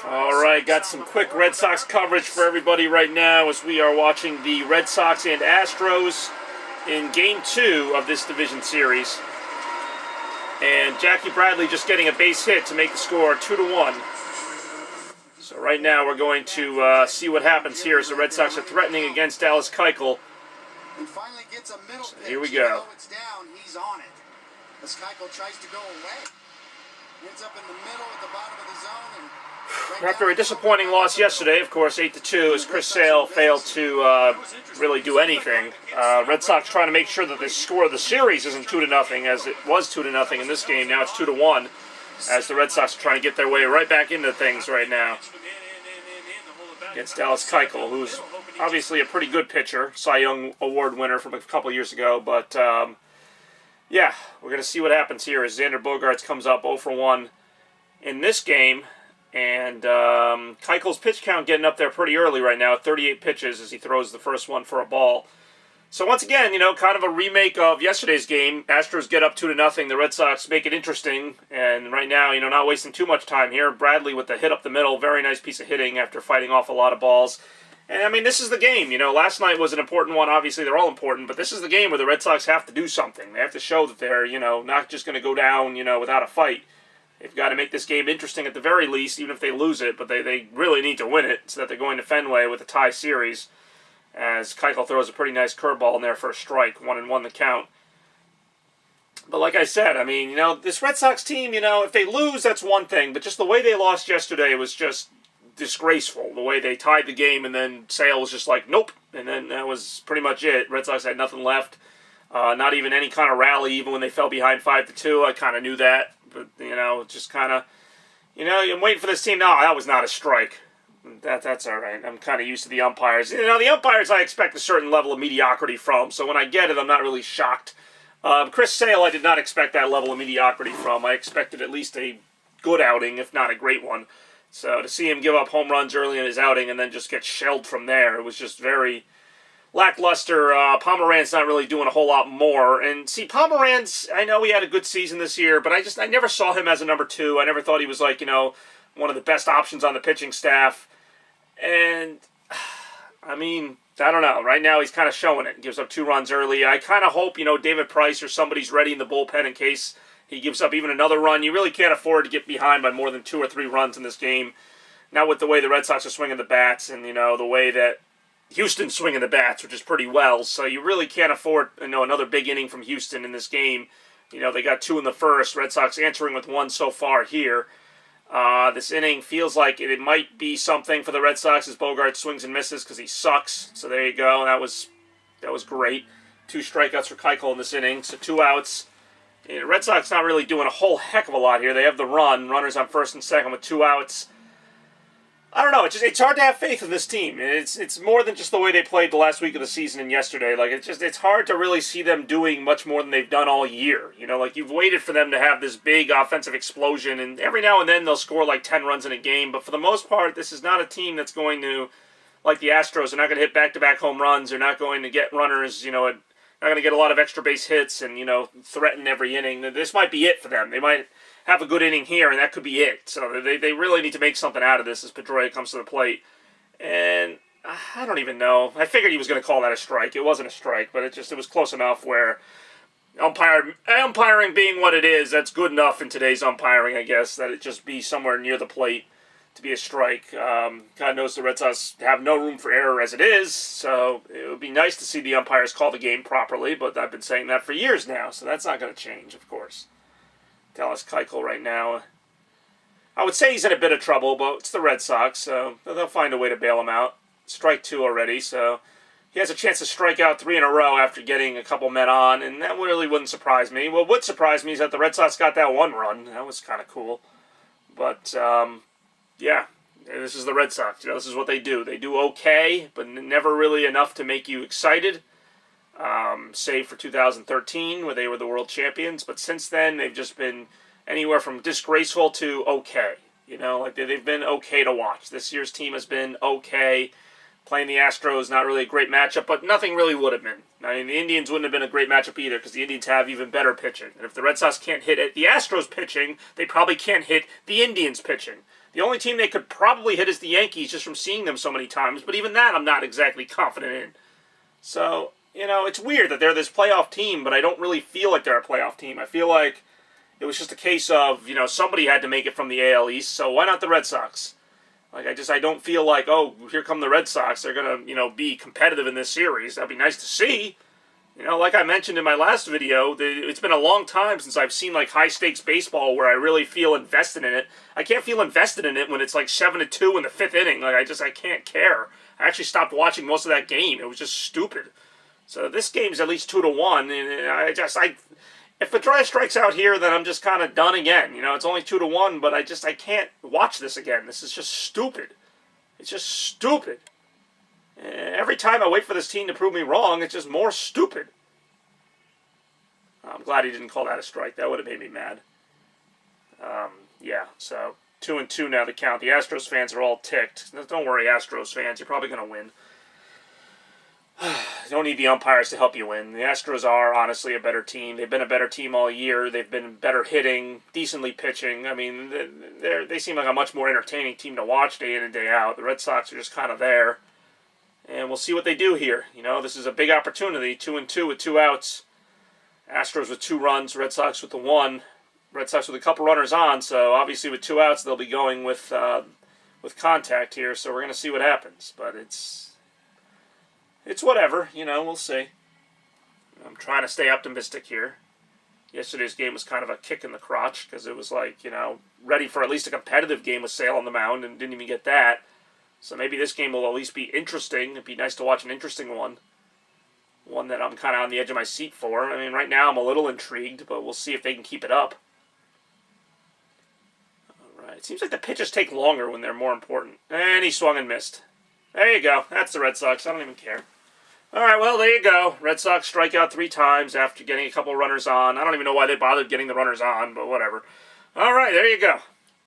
Alright, got some quick Red Sox coverage for everybody right now as we are watching the Red Sox and Astros in Game 2 of this division series. And Jackie Bradley just getting a base hit to make the score 2-1. So right now we're going to see what happens here as the Red Sox are threatening against Dallas Keuchel. So here we go. He's on it. As Keuchel tries to go away. Ends up in the middle at the bottom of the zone. And after a disappointing loss yesterday, of course, 8-2, as Chris Sale failed to really do anything. Red Sox trying to make sure that the score of the series isn't 2-0, as it was 2-0 in this game. Now it's 2-1, as the Red Sox are trying to get their way right back into things right now against Dallas Keuchel, who's obviously a pretty good pitcher, Cy Young Award winner from a couple years ago. But yeah, we're going to see what happens here as Xander Bogaerts comes up 0-for-1 in this game. And Keuchel's pitch count getting up there pretty early right now, 38 pitches as he throws the first one for a ball. So once again, you know, kind of a remake of yesterday's game. Astros get up 2-0. The Red Sox make it interesting. And right now, you know, not wasting too much time here. Bradley with the hit up the middle. Very nice piece of hitting after fighting off a lot of balls. And, I mean, this is the game. You know, last night was an important one. Obviously, they're all important. But this is the game where the Red Sox have to do something. They have to show that they're, you know, not just going to go down, you know, without a fight. They've got to make this game interesting at the very least, even if they lose it. But they really need to win it so that they're going to Fenway with a tie series. As Keuchel throws a pretty nice curveball in there for a strike, 1-1 the count. But like I said, I mean, you know, this Red Sox team, you know, if they lose, that's one thing. But just the way they lost yesterday was just disgraceful. The way they tied the game and then Sale was just like, nope. And then that was pretty much it. Red Sox had nothing left. Not even any kind of rally, even when they fell behind 5-2. I kind of knew that. But, you know, just kind of, you know, I'm waiting for this team. No, that was not a strike. That's all right. I'm kind of used to the umpires. You know, the umpires I expect a certain level of mediocrity from. So when I get it, I'm not really shocked. Chris Sale, I did not expect that level of mediocrity from. I expected at least a good outing, if not a great one. So to see him give up home runs early in his outing and then just get shelled from there, it was just very lackluster. Pomeranz not really doing a whole lot more. And see, Pomeranz, I know he had a good season this year, but I never saw him as a number 2. I never thought he was like, you know, one of the best options on the pitching staff. And, I mean, I don't know. Right now he's kind of showing it. Gives up 2 runs early. I kind of hope, you know, David Price or somebody's ready in the bullpen in case he gives up even another run. You really can't afford to get behind by more than 2 or 3 runs in this game. Not with the way the Red Sox are swinging the bats and, you know, the way that Houston's swinging the bats, which is pretty well. So you really can't afford, you know, another big inning from Houston in this game. You know, they got 2 in the first. Red Sox answering with 1 so far here. This inning feels like it might be something for the Red Sox as Bogaerts swings and misses because he sucks. So there you go. That was great. 2 strikeouts for Keuchel in this inning. So 2 outs. The Red Sox not really doing a whole heck of a lot here. They have the run. Runners on first and second with 2 outs. I don't know. It's hard to have faith in this team. It's more than just the way they played the last week of the season and yesterday. Like it's hard to really see them doing much more than they've done all year. You know, like you've waited for them to have this big offensive explosion, and every now and then they'll score like 10 runs in a game. But for the most part, this is not a team that's going to, like the Astros, they're not going to hit back-to-back home runs. They're not going to get runners. You know, not going to get a lot of extra base hits and, you know, threaten every inning. This might be it for them. They might have a good inning here, and that could be it. So they really need to make something out of this as Pedroia comes to the plate. And I don't even know. I figured he was going to call that a strike. It wasn't a strike, but it was close enough where umpiring being what it is, that's good enough in today's umpiring, I guess, that it just be somewhere near the plate to be a strike. God knows the Red Sox have no room for error as it is, so it would be nice to see the umpires call the game properly, but I've been saying that for years now, so that's not going to change, of course. Dallas Keuchel right now, I would say he's in a bit of trouble, but it's the Red Sox, so they'll find a way to bail him out. Strike 2 already, so he has a chance to strike out 3 in a row after getting a couple men on, and that really wouldn't surprise me. What would surprise me is that the Red Sox got that 1 run. That was kind of cool. But, yeah, this is the Red Sox. You know, this is what they do. They do okay, but never really enough to make you excited. Save for 2013, where they were the world champions. But since then, they've just been anywhere from disgraceful to okay. You know, like they've been okay to watch. This year's team has been okay. Playing the Astros, not really a great matchup, but nothing really would have been. I mean, the Indians wouldn't have been a great matchup either, because the Indians have even better pitching. And if the Red Sox can't hit the Astros pitching, they probably can't hit the Indians pitching. The only team they could probably hit is the Yankees, just from seeing them so many times. But even that, I'm not exactly confident in. So, it's weird that they're this playoff team, but I don't really feel like they're a playoff team. I feel like it was just a case of, somebody had to make it from the AL East, so why not the Red Sox? Like, I don't feel like, oh, here come the Red Sox. They're going to, be competitive in this series. That'd be nice to see. Like I mentioned in my last video, it's been a long time since I've seen, like, high-stakes baseball where I really feel invested in it. I can't feel invested in it when it's, like, 7-2 in the 5th inning. Like, I can't care. I actually stopped watching most of that game. It was just stupid. So this game's at least 2-1, and if Pedroia strikes out here, then I'm just kind of done again. It's only 2-1, but I can't watch this again. This is just stupid. It's just stupid. Every time I wait for this team to prove me wrong, it's just more stupid. I'm glad he didn't call that a strike. That would have made me mad. Yeah, so 2-2 now the count. The Astros fans are all ticked. Don't worry, Astros fans. You're probably going to win. You don't need the umpires to help you win. The Astros are, honestly, a better team. They've been a better team all year. They've been better hitting, decently pitching. I mean, they seem like a much more entertaining team to watch day in and day out. The Red Sox are just kind of there. And we'll see what they do here. This is a big opportunity. 2-2 with 2 outs. Astros with 2 runs. Red Sox with the 1. Red Sox with a couple runners on. So obviously with 2 outs, they'll be going with contact here. So we're going to see what happens. But it's whatever. We'll see. I'm trying to stay optimistic here. Yesterday's game was kind of a kick in the crotch because it was like, ready for at least a competitive game with Sale on the mound and didn't even get that. So maybe this game will at least be interesting. It'd be nice to watch an interesting one. One that I'm kind of on the edge of my seat for. I mean, right now I'm a little intrigued, but we'll see if they can keep it up. All right. It seems like the pitches take longer when they're more important. And he swung and missed. There you go. That's the Red Sox. I don't even care. All right, well, there you go. Red Sox strike out 3 times after getting a couple runners on. I don't even know why they bothered getting the runners on, but whatever. All right, there you go.